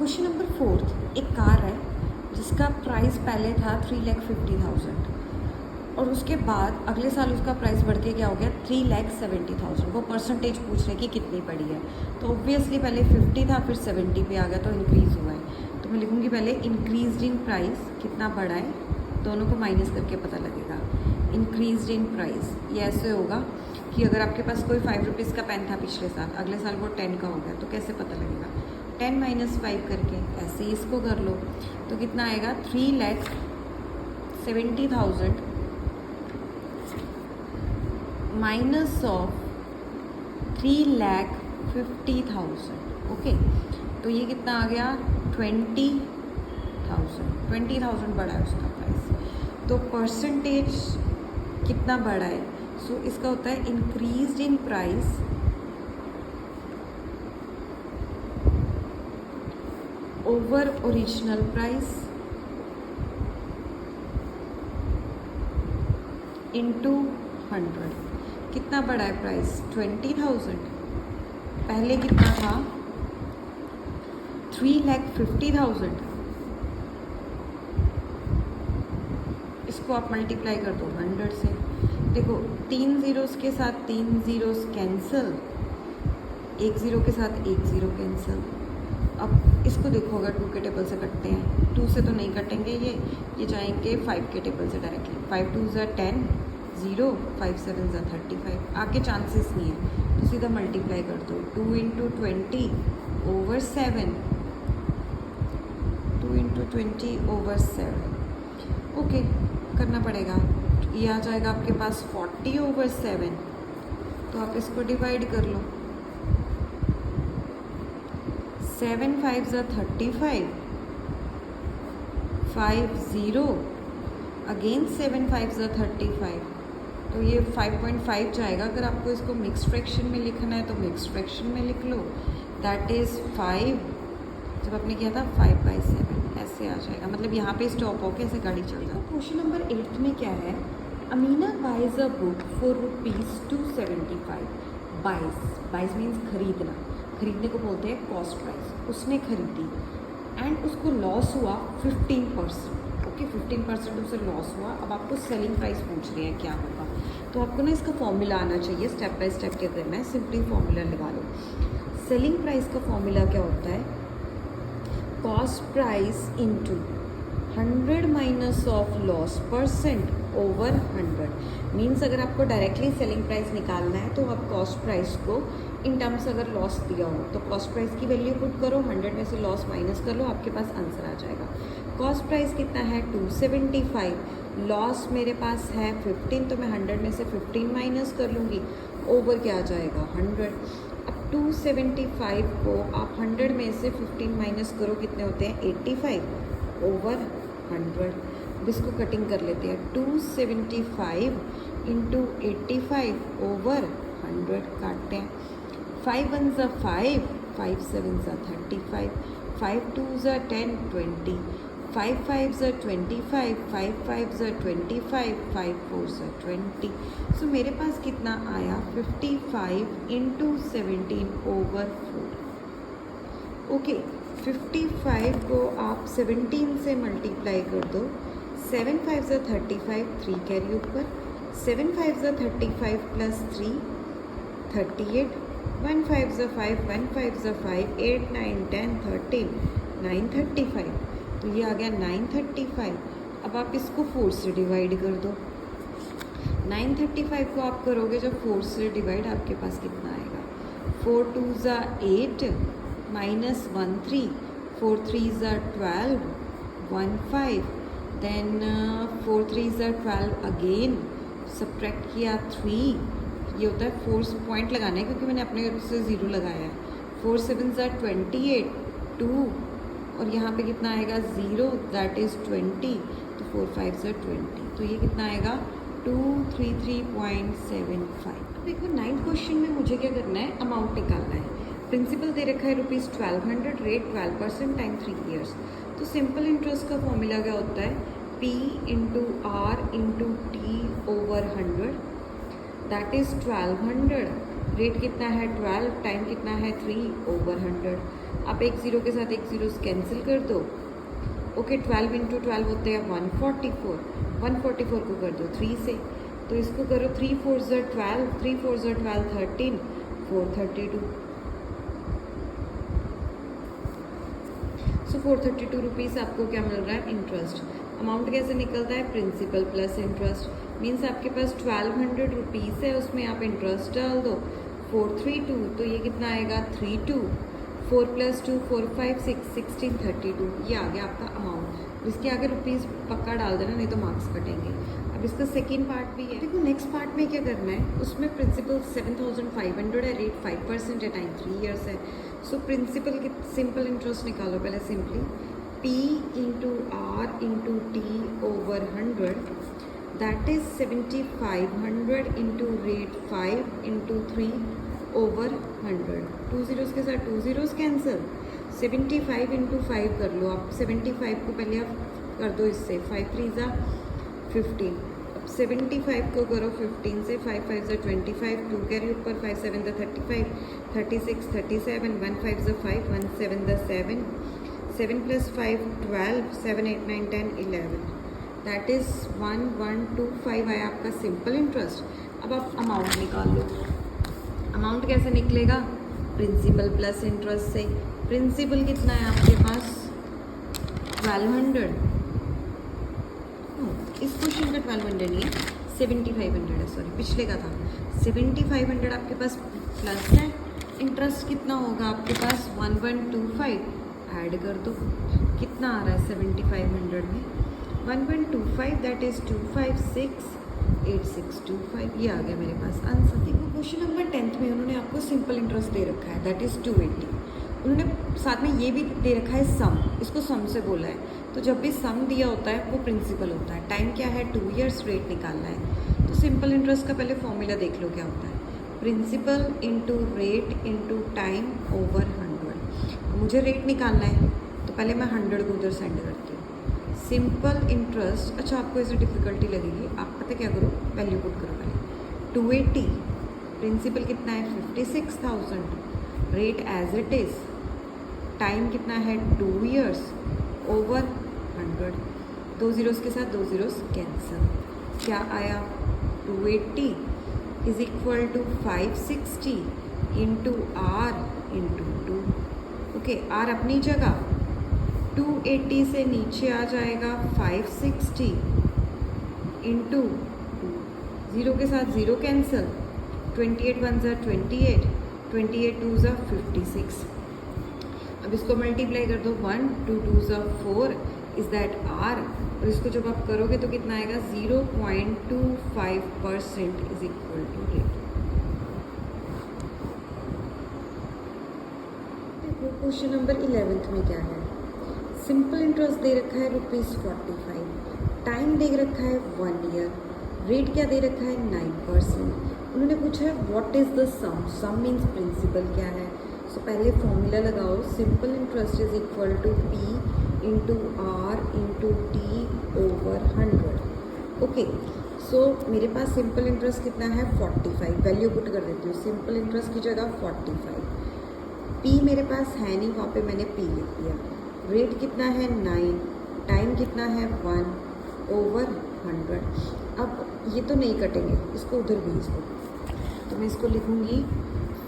Question number 4, एक car है जिसका प्राइस पहले था 3,50,000 और उसके बाद अगले साल उसका प्राइस बढ़ के क्या हो गया 3,70,000। वो परसेंटेज पूछ रहे कि कितनी बढ़ी है, तो ऑब्वियसली पहले 50 था फिर 70 पे आ गया, तो इंक्रीज़ हुआ है। तो मैं लिखूँगी पहले इंक्रीज इन प्राइस कितना बढ़ा है, दोनों को माइनस करके पता लगेगा। इंक्रीज इन प्राइस ये ऐसे होगा कि अगर आपके पास कोई 5 रुपीज़ का पेन था पिछले साल, अगले साल वो 10 का हो गया, तो कैसे पता लगेगा? 10 - 5 करके ऐसे ही इसको कर लो, तो कितना आएगा 3,70,000 माइनस ऑफ 3,50,000। ओके, तो ये कितना आ गया 20,000 बढ़ा है उसका प्राइस। तो परसेंटेज कितना बढ़ा है, सो इसका होता है increase in price over original price into 100। कितना बढ़ा है प्राइस 20,000, पहले कितना था 3,50,000। इसको आप मल्टीप्लाई कर दो 100 से। देखो 3 ज़ीरोज़ के साथ 3 ज़ीरोज़ कैंसिल, 1 ज़ीरो के साथ 1 ज़ीरो कैंसिल। अब इसको देखो, अगर 2 के टेबल से कटते हैं, 2 से तो नहीं कटेंगे, ये जाएंगे 5 के टेबल से डायरेक्टली। 5 2 ज़ा 10 0, 5 7 ज़ा 35। आगे चांसेस नहीं है, तो सीधा मल्टीप्लाई कर दो। 2 × 20 ओवर 7, 2 × 20 ओवर 7। ओके, करना पड़ेगा। ये आ जाएगा आपके पास 40 ओवर 7, तो आप इसको डिवाइड कर लो। 7 5 ज़ा 35, 5 0 अगेन 7 5 ज़ा 35, तो ये 5.5 जाएगा। अगर आपको इसको मिक्स फ्रैक्शन में लिखना है तो मिक्स फ्रैक्शन में लिख लो, दैट इज़ 5, जब आपने किया था 5/7 ऐसे आ जाएगा। मतलब यहाँ पे स्टॉप हो के ऐसे गाड़ी चल रहा है। क्वेश्चन नंबर 8 में क्या है, Amina buys a book for ₹275। Buys means खरीदना, खरीदने को बोलते हैं कॉस्ट प्राइस। उसने खरीदी एंड उसको लॉस हुआ 15%। ओके, 15% उसे लॉस हुआ। अब आपको सेलिंग प्राइस पूछ रहे हैं क्या होगा, तो आपको ना इसका फॉर्मूला आना चाहिए। स्टेप बाय स्टेप क्या करना है, सिंपली फॉर्मूला लगा लो। सेलिंग प्राइस का फॉर्मूला क्या होता है, cost price into 100 minus of loss percent over 100। Means अगर आपको डायरेक्टली सेलिंग प्राइस निकालना है तो आप कॉस्ट प्राइस को इन टर्म्स अगर लॉस दिया हो तो कॉस्ट प्राइस की वैल्यू पुट करो, 100 में से लॉस माइनस कर लो, आपके पास आंसर आ जाएगा। कॉस्ट प्राइस कितना है 275, लॉस मेरे पास है 15, तो मैं 100 में से 15 माइनस कर लूँगी, ओवर क्या आ जाएगा 100। अब 275 को आप 100 में से 15 माइनस करो, कितने होते हैं 85 ओवर 100। अब इसको कटिंग कर लेते हैं, 275 इंटू 85 ओवर 100 काटते हैं। 5 1 ज़ा 5, 5 7 ज़ा 35, 5 2 ज़ा 10 20, 5 5 ज़ा 25, 5 5 ज़ा 25, 5 4 ज़ा 20। सो मेरे पास कितना आया 55 इंटू 17 ओवर 4। ओके, 55 को आप 17 से मल्टीप्लाई कर दो, 7 5 ज़ा 35, 3 कैरी ऊपर, 7 5 ज़ा 35 प्लस 3 38, 1 5 ज़ा 5, 1 5 ज़ा 5, 8 9 10 13, 935। तो ये आ गया 935। अब आप इसको 4 से डिवाइड कर दो। 935 को आप करोगे जब 4 से डिवाइड, आपके पास कितना आएगा 4 2 ज़ा 8 माइनस 1 3, 4 3 ज़ा 12 1 5, देन 4 3 ज़ा 12 अगेन, सब्ट्रैक्ट किया 3, ये होता है 4 पॉइंट लगाना है क्योंकि मैंने अपने से 0 लगाया है। 4 7 ज़ा 28 2, और यहाँ पे कितना आएगा 0, दैट इज़ 20, तो 4 5 ज़ा 20, तो ये कितना आएगा 233.75। देखो 9th क्वेश्चन में मुझे क्या करना है, अमाउंट निकालना है। प्रिंसिपल दे रखा है ₹1200, रेट 12% टाइम 3 ईयर्स। तो सिंपल इंटरेस्ट का फॉर्मूला क्या होता है, P into R into T over 100, that is 1200। Rate कितना है 12, टाइम कितना है 3 ओवर 100। आप एक ज़ीरो के साथ एक ज़ीरो कैंसिल कर दो। ओके 12 इंटू 12 होते हैं 144, 144 को कर दो 3 से, तो इसको करो 3 4 12, 3 4 12 13, 432। सो 432 रुपीज़ आपको क्या मिल रहा है? इंटरेस्ट। अमाउंट कैसे निकलता है? Principal plus interest. मीन्स आपके पास 1200 रुपीज़ है, उसमें आप इंटरेस्ट डाल दो 432, तो ये कितना आएगा? 32, 4 + 2 4 5 6 16 32, ये आ गया आपका अमाउंट। इसके आगे रुपीज़ पक्का डाल देना, नहीं तो मार्क्स कटेंगे। अब इसका सेकेंड पार्ट भी है। देखो नेक्स्ट पार्ट में क्या करना है, उसमें प्रिंसिपल 7500 है, रेट 5% है, टाइम 3 इयर्स है। सो प्रिंसिपल की सिंपल इंटरेस्ट निकालो पहले। Simply P into R into T over 100, that is 7500 into rate 5 into 3 over 100। 2 zeros के साथ 2 ज़ीरोज़ कैंसिल। 75 इंटू 5 कर लो आप। 75 को पहले आप कर दो इससे, 5 3 ज़ा 15। अब 75 को करो 15 से, 5 5 ज़ा 25, 2 कैरी ऊपर, 5 7 ज़ा 35, 36 37, 1 5 ज़ा 5, 1 7 ज़ा 7, 7 + 5 12, 7 8 9 10 11, दैट इज़ 1125 आया आपका सिंपल इंटरेस्ट। अब आप अमाउंट निकाल लो। अमाउंट कैसे निकलेगा? प्रिंसिपल प्लस इंटरेस्ट से। प्रिंसिपल कितना है आपके पास? 1200। इस क्वेश्चन का 1200 नहीं है, 7500 है, सॉरी पिछले का था। 7500 आपके पास प्लस है। इंटरेस्ट कितना होगा आपके पास? 1125। ऐड कर दो, कितना आ रहा है 7500 में? 1125, दैट इज़ 2568625। ये आ गया मेरे पास आंसर। देखो क्वेश्चन नंबर 10th में उन्होंने आपको सिंपल इंटरेस्ट दे रखा है, दैट इज़ 280। उन्होंने साथ में ये भी दे रखा है सम, इसको सम से बोला है। तो जब भी सम दिया होता है वो प्रिंसिपल होता है। टाइम क्या है? 2 इयर्स, रेट निकालना है। तो सिंपल इंटरेस्ट का पहले फॉर्मूला देख लो क्या होता है। Principal into rate into time over 100। मुझे रेट निकालना है तो पहले मैं 100 को उधर सेंड करती हूँ। सिंपल इंटरेस्ट, अच्छा आपको ऐसे डिफ़िकल्टी लगेगी, आप पता क्या करो, वैल्यू पुट करो पहले। 280, प्रिंसिपल कितना है? 56,000, rate as it is, time कितना है? 2 इयर्स ओवर 100। 2 ज़ीरोज़ के साथ 2 ज़ीरोज़ कैंसिल। क्या आया? 280 is equal to 560 into R into 2। Okay, R अपनी जगह, 280 से नीचे आ जाएगा 560 इंटू 2। ज़ीरो के साथ ज़ीरो कैंसिल। 28 1 ज़ा 28, 28 2 ज़ा 56। अब इसको मल्टीप्लाई कर दो, 1 2 2 ज़ा 4, इज़ दैट R। और इसको जब आप करोगे तो कितना आएगा? 0.25% इज इक्वल टू रेट। देखो क्वेश्चन नंबर 11th में क्या है। सिंपल इंटरेस्ट दे रखा है ₹45, टाइम दे रखा है 1 ईयर, रेट क्या दे रखा है? 9%। उन्होंने पूछा है what is the sum. Sum means principal क्या है। सो पहले फॉर्मूला लगाओ, simple interest is equal to P into R into T over 100। Okay, so मेरे पास सिंपल इंटरेस्ट कितना है? 45। वैल्यू पुट कर देती हूँ, सिंपल इंटरेस्ट की जगह 45। P मेरे पास है नहीं, वहाँ पे मैंने P लिख दिया। रेट कितना है? 9, टाइम कितना है? 1 ओवर 100। अब ये तो नहीं कटेंगे, इसको उधर भेज दो, तो मैं इसको लिखूँगी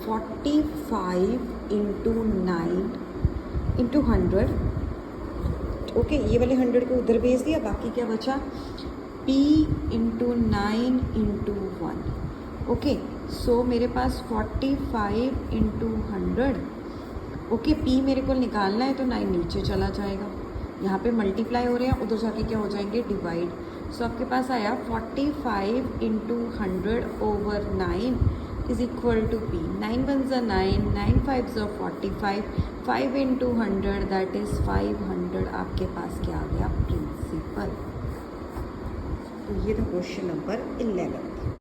45 इंटू 9 इंटू 100। ओके, ये वाले 100 को उधर भेज दिया, बाकी क्या बचा? P into 9 into 1। Okay, so मेरे पास 45 इंटू 100। ओके, P मेरे को निकालना है तो 9 नीचे चला जाएगा, यहाँ पे मल्टीप्लाई हो रहे हैं, उधर जाके क्या हो जाएंगे? डिवाइड। सो आपके पास आया 45 into 100 over 9 is equal to P। 9 1 ज़ा 9, 9 5 ज़ा 45, 5 इंटू 100 दैट इज़ 500। आपके पास क्या आ गया? प्रिंसिपल। तो ये था क्वेश्चन नंबर 11।